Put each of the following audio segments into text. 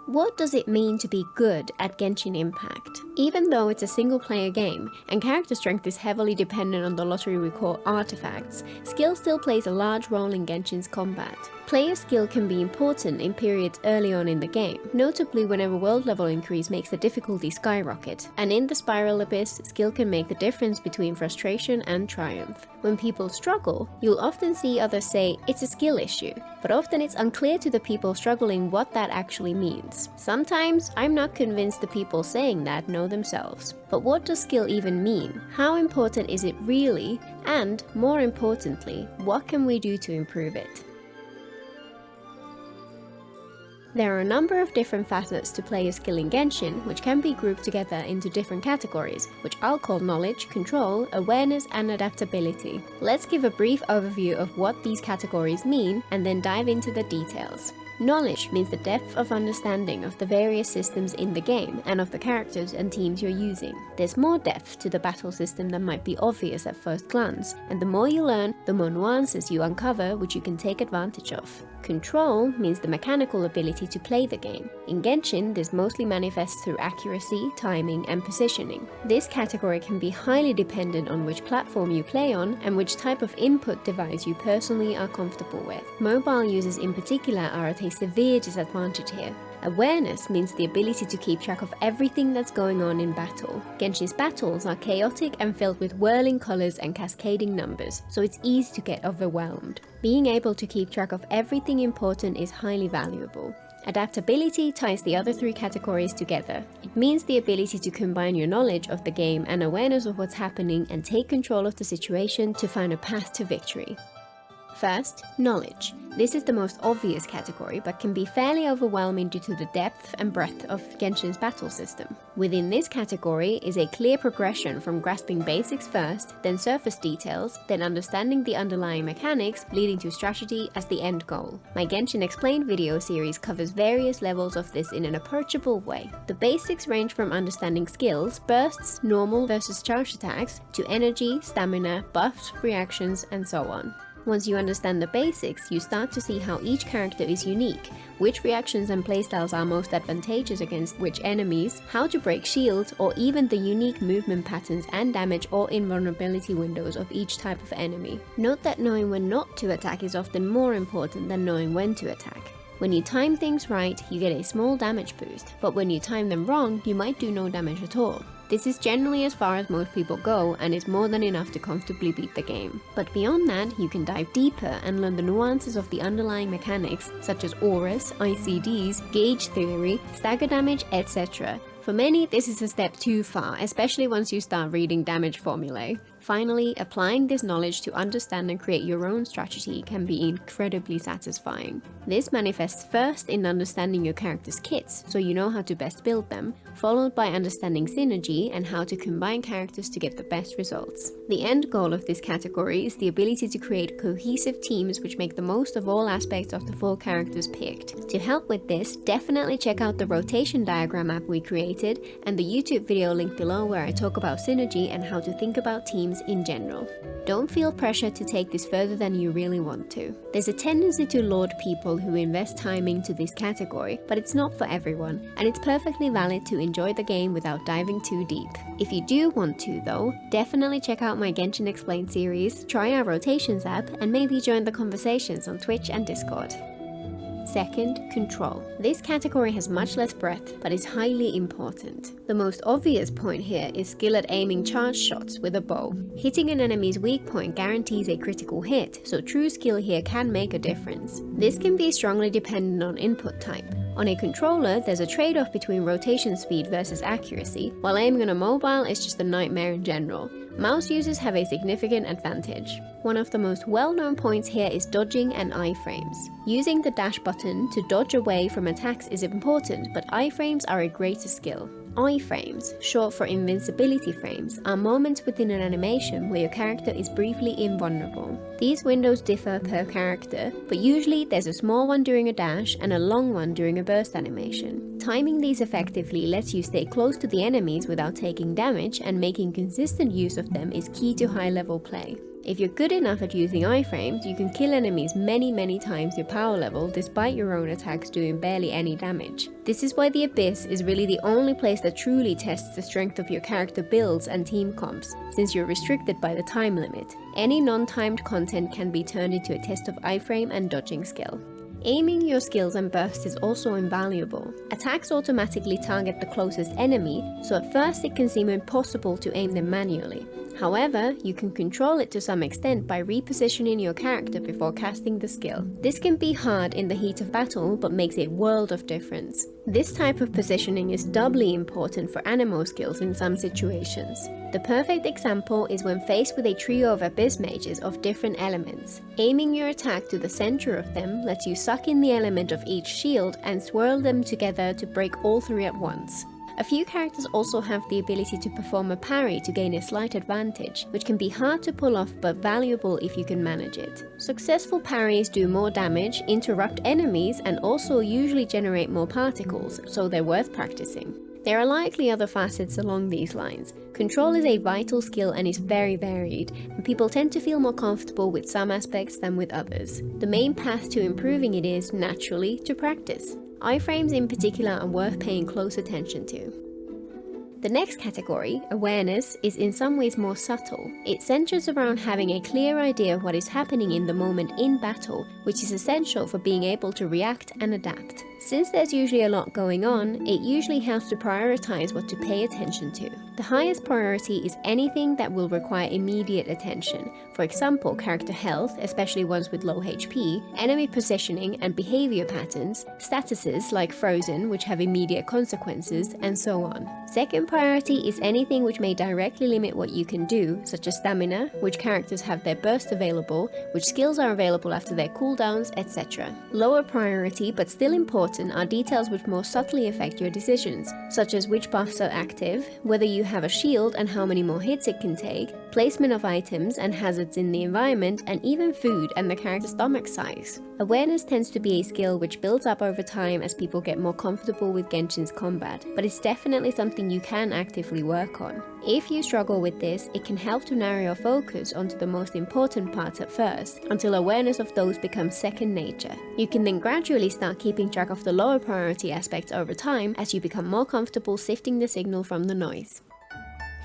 What does it mean to be good at Genshin Impact? Even though it's a single-player game, and character strength is heavily dependent on the lottery we call artifacts, skill still plays a large role in Genshin's combat. Player skill can be important in periods early on in the game, notably whenever world level increase makes the difficulty skyrocket, and in the Spiral Abyss, skill can make the difference between frustration and triumph. When people struggle, you'll often see others say it's a skill issue, but often it's unclear to the people struggling what that actually means. Sometimes I'm not convinced the people saying that know themselves. But what does skill even mean? How important is it really? And, more importantly, what can we do to improve it? There are a number of different facets to player skill in Genshin, which can be grouped together into different categories, which I'll call knowledge, control, awareness, and adaptability. Let's give a brief overview of what these categories mean, and then dive into the details. Knowledge means the depth of understanding of the various systems in the game and of the characters and teams you're using. There's more depth to the battle system than might be obvious at first glance, and the more you learn, the more nuances you uncover which you can take advantage of. Control means the mechanical ability to play the game. In Genshin, this mostly manifests through accuracy, timing, and positioning. This category can be highly dependent on which platform you play on and which type of input device you personally are comfortable with. Mobile users in particular are at a severe disadvantage here. Awareness means the ability to keep track of everything that's going on in battle. Genshin's battles are chaotic and filled with whirling colors and cascading numbers, so it's easy to get overwhelmed. Being able to keep track of everything important is highly valuable. Adaptability ties the other three categories together. It means the ability to combine your knowledge of the game and awareness of what's happening and take control of the situation to find a path to victory. First, knowledge. This is the most obvious category, but can be fairly overwhelming due to the depth and breadth of Genshin's battle system. Within this category is a clear progression from grasping basics first, then surface details, then understanding the underlying mechanics, leading to strategy as the end goal. My Genshin Explained video series covers various levels of this in an approachable way. The basics range from understanding skills, bursts, normal versus charge attacks, to energy, stamina, buffs, reactions, and so on. Once you understand the basics, you start to see how each character is unique, which reactions and playstyles are most advantageous against which enemies, how to break shields, or even the unique movement patterns and damage or invulnerability windows of each type of enemy. Note that knowing when not to attack is often more important than knowing when to attack. When you time things right, you get a small damage boost, but when you time them wrong, you might do no damage at all. This is generally as far as most people go and is more than enough to comfortably beat the game. But beyond that, you can dive deeper and learn the nuances of the underlying mechanics such as auras, ICDs, gauge theory, stagger damage, etc. For many, this is a step too far, especially once you start reading damage formulae. Finally, applying this knowledge to understand and create your own strategy can be incredibly satisfying. This manifests first in understanding your character's kits, so you know how to best build them, followed by understanding synergy and how to combine characters to get the best results. The end goal of this category is the ability to create cohesive teams which make the most of all aspects of the 4 characters picked. To help with this, definitely check out the rotation diagram app we created and the YouTube video linked below where I talk about synergy and how to think about teams in general. Don't feel pressure to take this further than you really want to. There's a tendency to laud people who invest time into this category, but it's not for everyone, and it's perfectly valid to enjoy the game without diving too deep. If you do want to though, definitely check out my Genshin Explained series, try our Rotations app, and maybe join the conversations on Twitch and Discord. Second, control. This category has much less breadth, but is highly important. The most obvious point here is skill at aiming charge shots with a bow. Hitting an enemy's weak point guarantees a critical hit, so true skill here can make a difference. This can be strongly dependent on input type. On a controller, there's a trade-off between rotation speed versus accuracy, while aiming on a mobile is just a nightmare in general. Mouse users have a significant advantage. One of the most well-known points here is dodging and iframes. Using the dash button to dodge away from attacks is important, but iframes are a greater skill. Iframes, short for invincibility frames, are moments within an animation where your character is briefly invulnerable. These windows differ per character, but usually there's a small one during a dash and a long one during a burst animation. Timing these effectively lets you stay close to the enemies without taking damage, and making consistent use of them is key to high-level play. If you're good enough at using iframes, you can kill enemies many times your power level despite your own attacks doing barely any damage. This is why the Abyss is really the only place that truly tests the strength of your character builds and team comps, since you're restricted by the time limit. Any non-timed content can be turned into a test of iframe and dodging skill. Aiming your skills and bursts is also invaluable. Attacks automatically target the closest enemy, so at first it can seem impossible to aim them manually. However, you can control it to some extent by repositioning your character before casting the skill. This can be hard in the heat of battle, but makes a world of difference. This type of positioning is doubly important for anemo skills in some situations. The perfect example is when faced with a trio of Abyss mages of different elements. Aiming your attack to the center of them lets you suck in the element of each shield and swirl them together to break all three at once. A few characters also have the ability to perform a parry to gain a slight advantage, which can be hard to pull off but valuable if you can manage it. Successful parries do more damage, interrupt enemies, and also usually generate more particles, so they're worth practicing. There are likely other facets along these lines. Control is a vital skill and is very varied, and people tend to feel more comfortable with some aspects than with others. The main path to improving it is, naturally, to practice. Iframes in particular are worth paying close attention to. The next category, awareness, is in some ways more subtle. It centers around having a clear idea of what is happening in the moment in battle, which is essential for being able to react and adapt. Since there's usually a lot going on, it usually helps to prioritize what to pay attention to. The highest priority is anything that will require immediate attention. For example, character health, especially ones with low HP, enemy positioning and behavior patterns, statuses like frozen, which have immediate consequences, and so on. Second priority is anything which may directly limit what you can do, such as stamina, which characters have their burst available, which skills are available after their cooldowns, etc. Lower priority, but still important, are details which more subtly affect your decisions, such as which buffs are active, whether you have a shield and how many more hits it can take, placement of items and hazards in the environment, and even food and the character's stomach size. Awareness tends to be a skill which builds up over time as people get more comfortable with Genshin's combat, but it's definitely something you can actively work on. If you struggle with this, it can help to narrow your focus onto the most important parts at first, until awareness of those becomes second nature. You can then gradually start keeping track of the lower priority aspects over time as you become more comfortable sifting the signal from the noise.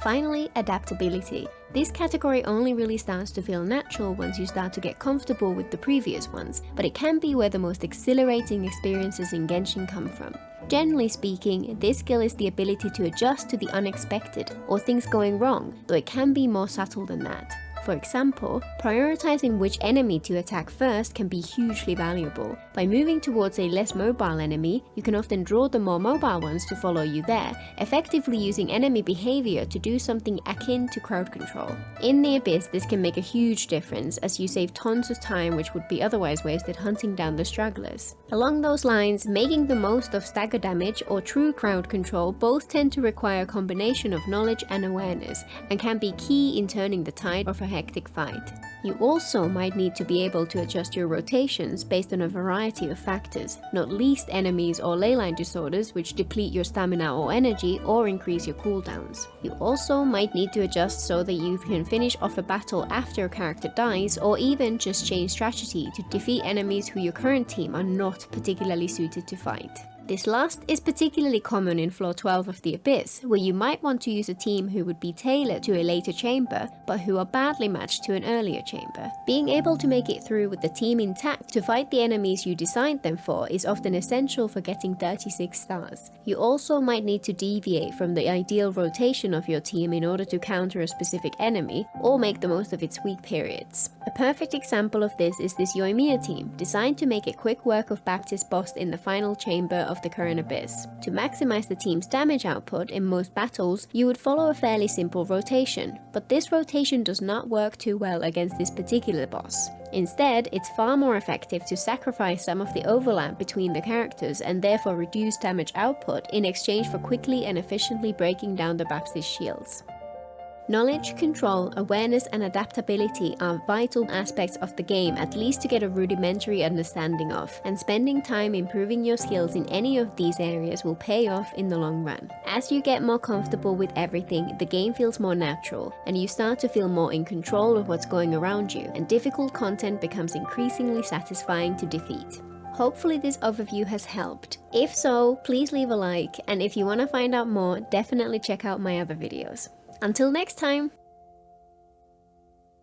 Finally, adaptability. This category only really starts to feel natural once you start to get comfortable with the previous ones, but it can be where the most exhilarating experiences in Genshin come from. Generally speaking, this skill is the ability to adjust to the unexpected or things going wrong, though it can be more subtle than that. For example, prioritizing which enemy to attack first can be hugely valuable. By moving towards a less mobile enemy, you can often draw the more mobile ones to follow you there, effectively using enemy behavior to do something akin to crowd control. In the Abyss, this can make a huge difference as you save tons of time which would be otherwise wasted hunting down the stragglers. Along those lines, making the most of stagger damage or true crowd control both tend to require a combination of knowledge and awareness, and can be key in turning the tide of a hectic fight. You also might need to be able to adjust your rotations based on a variety of factors, not least enemies or leyline disorders which deplete your stamina or energy or increase your cooldowns. You also might need to adjust so that you can finish off a battle after a character dies, or even just change strategy to defeat enemies who your current team are not particularly suited to fight. This last is particularly common in Floor 12 of the Abyss, where you might want to use a team who would be tailored to a later chamber, but who are badly matched to an earlier chamber. Being able to make it through with the team intact to fight the enemies you designed them for is often essential for getting 36 stars. You also might need to deviate from the ideal rotation of your team in order to counter a specific enemy, or make the most of its weak periods. A perfect example of this is this Yoimiya team, designed to make it quick work of Baptist boss in the final chamber of the current Abyss. To maximize the team's damage output in most battles, you would follow a fairly simple rotation, but this rotation does not work too well against this particular boss. Instead, it's far more effective to sacrifice some of the overlap between the characters and therefore reduce damage output in exchange for quickly and efficiently breaking down the Baptist shields. Knowledge, control, awareness, and adaptability are vital aspects of the game, at least to get a rudimentary understanding of, and spending time improving your skills in any of these areas will pay off in the long run. As you get more comfortable with everything, the game feels more natural, and you start to feel more in control of what's going around you, and difficult content becomes increasingly satisfying to defeat. Hopefully this overview has helped. If so, please leave a like, and if you want to find out more, definitely check out my other videos. Until next time!